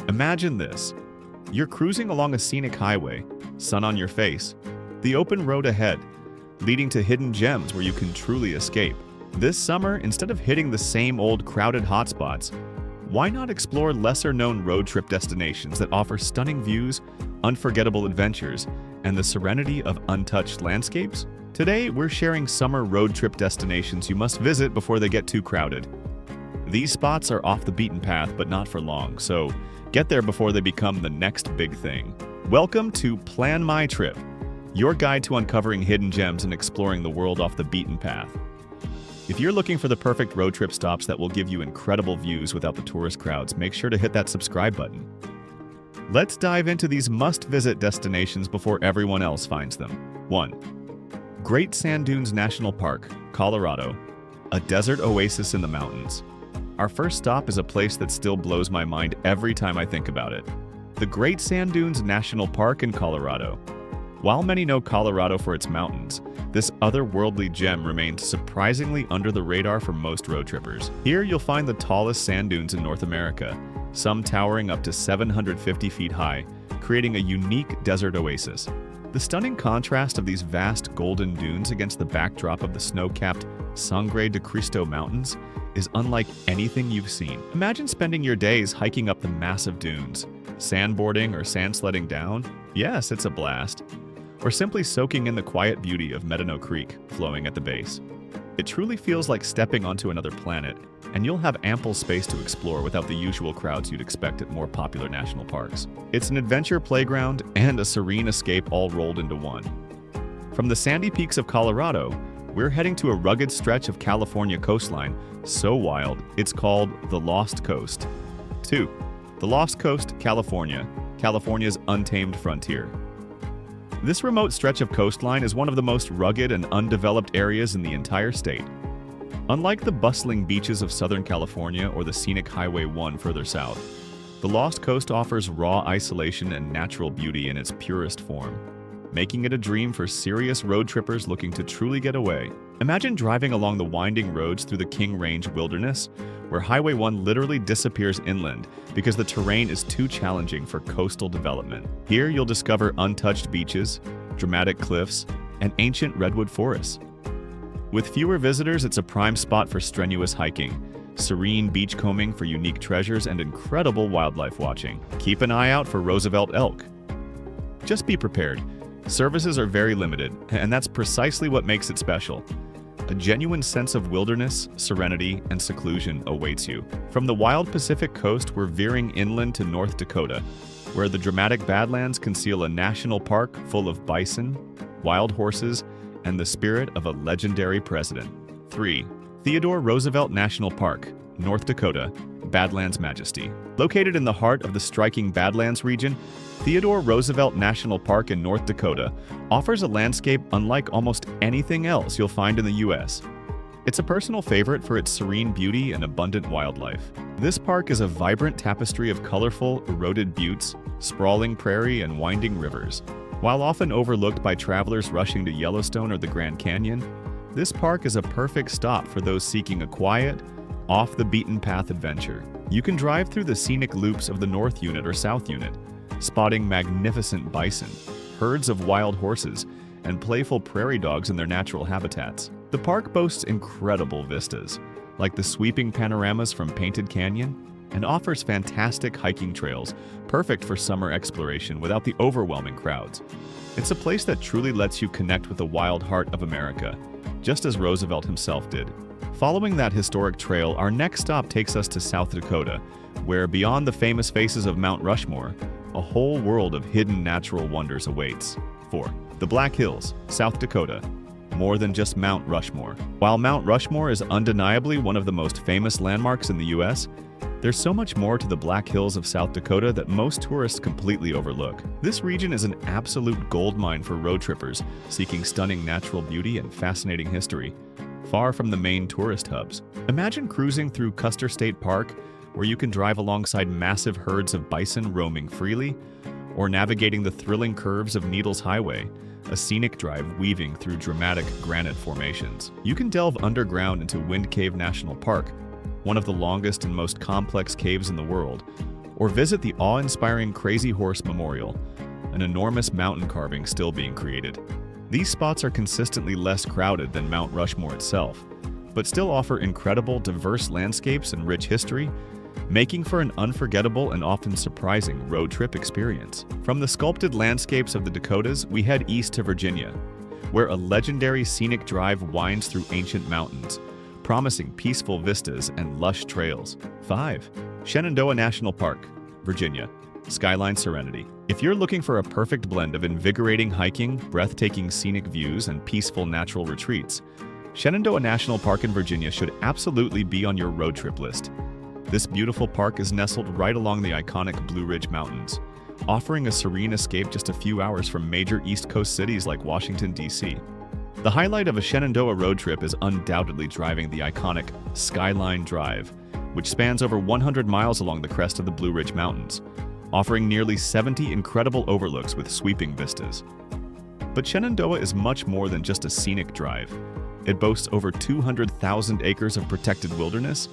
Imagine this. You're cruising along a scenic highway, sun on your face, the open road ahead, leading to hidden gems where you can truly escape. This summer, instead of hitting the same old crowded hotspots, why not explore lesser-known road trip destinations that offer stunning views, unforgettable adventures, and the serenity of untouched landscapes? Today, we're sharing summer road trip destinations you must visit before they get too crowded. These spots are off the beaten path, but not for long, so get there before they become the next big thing. Welcome to Plan My Trip, your guide to uncovering hidden gems and exploring the world off the beaten path. If you're looking for the perfect road trip stops that will give you incredible views without the tourist crowds, make sure to hit that subscribe button. Let's dive into these must-visit destinations before everyone else finds them. 1. Great Sand Dunes National Park, Colorado, a desert oasis in the mountains. Our first stop is a place that still blows my mind every time I think about it. The Great Sand Dunes National Park in Colorado. While many know Colorado for its mountains, this otherworldly gem remains surprisingly under the radar for most road trippers. Here you'll find the tallest sand dunes in North America, some towering up to 750 feet high, creating a unique desert oasis. The stunning contrast of these vast golden dunes against the backdrop of the snow-capped Sangre de Cristo Mountains is unlike anything you've seen. Imagine spending your days hiking up the massive dunes, sandboarding or sand sledding down. Yes, it's a blast. Or simply soaking in the quiet beauty of Medano Creek flowing at the base. It truly feels like stepping onto another planet, and you'll have ample space to explore without the usual crowds you'd expect at more popular national parks. It's an adventure playground and a serene escape all rolled into one. From the sandy peaks of Colorado, we're heading to a rugged stretch of California coastline, so wild, it's called the Lost Coast. 2. The Lost Coast, California, California's untamed frontier. This remote stretch of coastline is one of the most rugged and undeveloped areas in the entire state. Unlike the bustling beaches of Southern California or the scenic Highway 1 further south, the Lost Coast offers raw isolation and natural beauty in its purest form, making it a dream for serious road trippers looking to truly get away. Imagine driving along the winding roads through the King Range Wilderness, where Highway 1 literally disappears inland because the terrain is too challenging for coastal development. Here you'll discover untouched beaches, dramatic cliffs, and ancient redwood forests. With fewer visitors, it's a prime spot for strenuous hiking, serene beachcombing for unique treasures, and incredible wildlife watching. Keep an eye out for Roosevelt elk. Just be prepared. Services are very limited, and that's precisely what makes it special. A genuine sense of wilderness, serenity, and seclusion awaits you. From the wild Pacific coast, we're veering inland to North Dakota, where the dramatic Badlands conceal a national park full of bison, wild horses, and the spirit of a legendary president. 3. Theodore Roosevelt National Park, North Dakota, Badlands Majesty. Located in the heart of the striking Badlands region, Theodore Roosevelt National Park in North Dakota offers a landscape unlike almost anything else you'll find in the U.S. It's a personal favorite for its serene beauty and abundant wildlife. This park is a vibrant tapestry of colorful, eroded buttes, sprawling prairie, and winding rivers. While often overlooked by travelers rushing to Yellowstone or the Grand Canyon, this park is a perfect stop for those seeking a quiet, off-the-beaten-path adventure. You can drive through the scenic loops of the North Unit or South Unit, spotting magnificent bison, herds of wild horses, and playful prairie dogs in their natural habitats. The park boasts incredible vistas, like the sweeping panoramas from Painted Canyon, and offers fantastic hiking trails, perfect for summer exploration without the overwhelming crowds. It's a place that truly lets you connect with the wild heart of America, just as Roosevelt himself did. Following that historic trail, our next stop takes us to South Dakota, where beyond the famous faces of Mount Rushmore, a whole world of hidden natural wonders awaits. 4. The Black Hills, South Dakota. More than just Mount Rushmore. While Mount Rushmore is undeniably one of the most famous landmarks in the U.S., there's so much more to the Black Hills of South Dakota that most tourists completely overlook. This region is an absolute goldmine for road trippers seeking stunning natural beauty and fascinating history, far from the main tourist hubs. Imagine cruising through Custer State Park, where you can drive alongside massive herds of bison roaming freely, or navigating the thrilling curves of Needles Highway, a scenic drive weaving through dramatic granite formations. You can delve underground into Wind Cave National Park, one of the longest and most complex caves in the world, or visit the awe-inspiring Crazy Horse Memorial, an enormous mountain carving still being created. These spots are consistently less crowded than Mount Rushmore itself, but still offer incredible, diverse landscapes and rich history, making for an unforgettable and often surprising road trip experience. From the sculpted landscapes of the Dakotas, we head east to Virginia, where a legendary scenic drive winds through ancient mountains, promising peaceful vistas and lush trails. 5. Shenandoah National Park, Virginia. Skyline Serenity. If you're looking for a perfect blend of invigorating hiking, breathtaking scenic views, and peaceful natural retreats, Shenandoah National Park in Virginia should absolutely be on your road trip list. This beautiful park is nestled right along the iconic Blue Ridge Mountains, offering a serene escape just a few hours from major East Coast cities like Washington, D.C. The highlight of a Shenandoah road trip is undoubtedly driving the iconic Skyline Drive, which spans over 100 miles along the crest of the Blue Ridge Mountains, offering nearly 70 incredible overlooks with sweeping vistas. But Shenandoah is much more than just a scenic drive. It boasts over 200,000 acres of protected wilderness,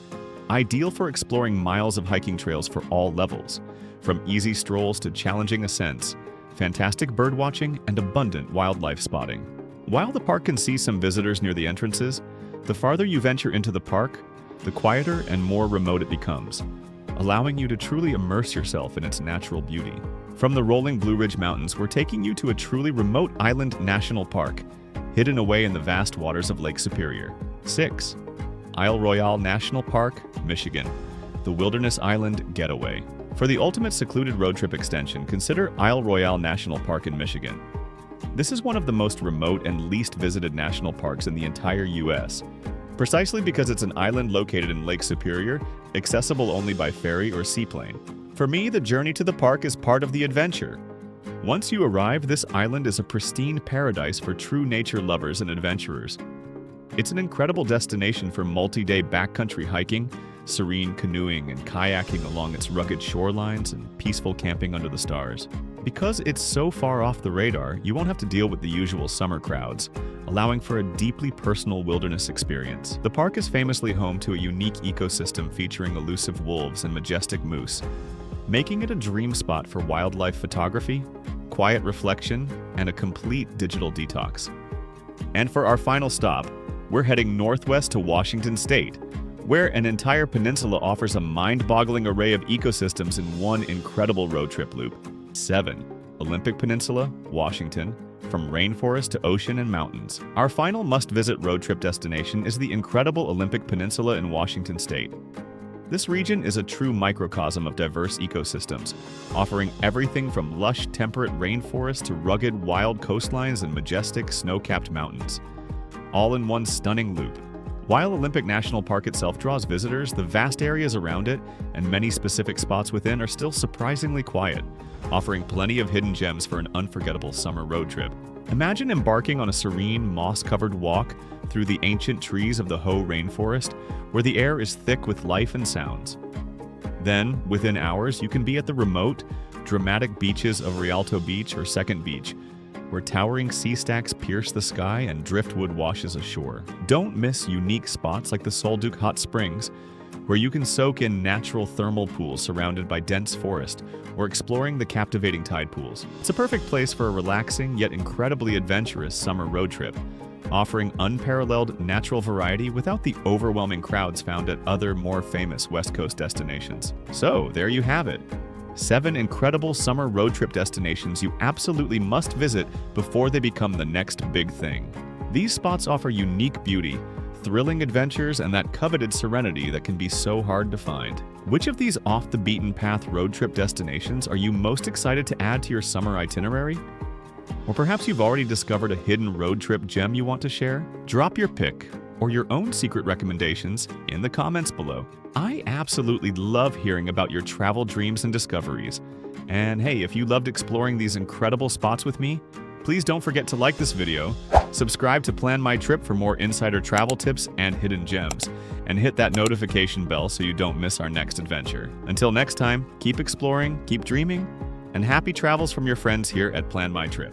ideal for exploring miles of hiking trails for all levels, from easy strolls to challenging ascents, fantastic birdwatching, and abundant wildlife spotting. While the park can see some visitors near the entrances, the farther you venture into the park, the quieter and more remote it becomes, allowing you to truly immerse yourself in its natural beauty. From the rolling Blue Ridge Mountains, we're taking you to a truly remote island national park, hidden away in the vast waters of Lake Superior. 6. Isle Royale National Park, Michigan. The Wilderness Island Getaway. For the ultimate secluded road trip extension, consider Isle Royale National Park in Michigan. This is one of the most remote and least visited national parks in the entire U.S., precisely because it's an island located in Lake Superior, accessible only by ferry or seaplane. For me, the journey to the park is part of the adventure. Once you arrive, this island is a pristine paradise for true nature lovers and adventurers. It's an incredible destination for multi-day backcountry hiking, serene canoeing and kayaking along its rugged shorelines, and peaceful camping under the stars. Because it's so far off the radar, you won't have to deal with the usual summer crowds, allowing for a deeply personal wilderness experience. The park is famously home to a unique ecosystem featuring elusive wolves and majestic moose, making it a dream spot for wildlife photography, quiet reflection, and a complete digital detox. And for our final stop, we're heading northwest to Washington State, where an entire peninsula offers a mind-boggling array of ecosystems in one incredible road trip loop. 7. Olympic Peninsula, Washington. From rainforest to ocean and mountains. Our final must-visit road trip destination is the incredible Olympic Peninsula in Washington State. This region is a true microcosm of diverse ecosystems, offering everything from lush temperate rainforests to rugged wild coastlines and majestic snow-capped mountains, all in one stunning loop. While Olympic National Park itself draws visitors, the vast areas around it and many specific spots within are still surprisingly quiet, offering plenty of hidden gems for an unforgettable summer road trip. Imagine embarking on a serene, moss-covered walk through the ancient trees of the Hoh rainforest, where the air is thick with life and sounds. Then, within hours, you can be at the remote, dramatic beaches of Rialto Beach or Second Beach, where towering sea stacks pierce the sky and driftwood washes ashore. Don't miss unique spots like the Solduke Hot Springs, where you can soak in natural thermal pools surrounded by dense forest, or exploring the captivating tide pools. It's a perfect place for a relaxing yet incredibly adventurous summer road trip, offering unparalleled natural variety without the overwhelming crowds found at other more famous West Coast destinations. So, there you have it. 7 incredible summer road trip destinations you absolutely must visit before they become the next big thing. These spots offer unique beauty, thrilling adventures, and that coveted serenity that can be so hard to find. Which of these off-the-beaten-path road trip destinations are you most excited to add to your summer itinerary? Or perhaps you've already discovered a hidden road trip gem you want to share? Drop your pick or your own secret recommendations in the comments below. I absolutely love hearing about your travel dreams and discoveries. And hey, if you loved exploring these incredible spots with me, please don't forget to like this video, subscribe to Plan My Trip for more insider travel tips and hidden gems, and hit that notification bell so you don't miss our next adventure. Until next time, keep exploring, keep dreaming, and happy travels from your friends here at Plan My Trip.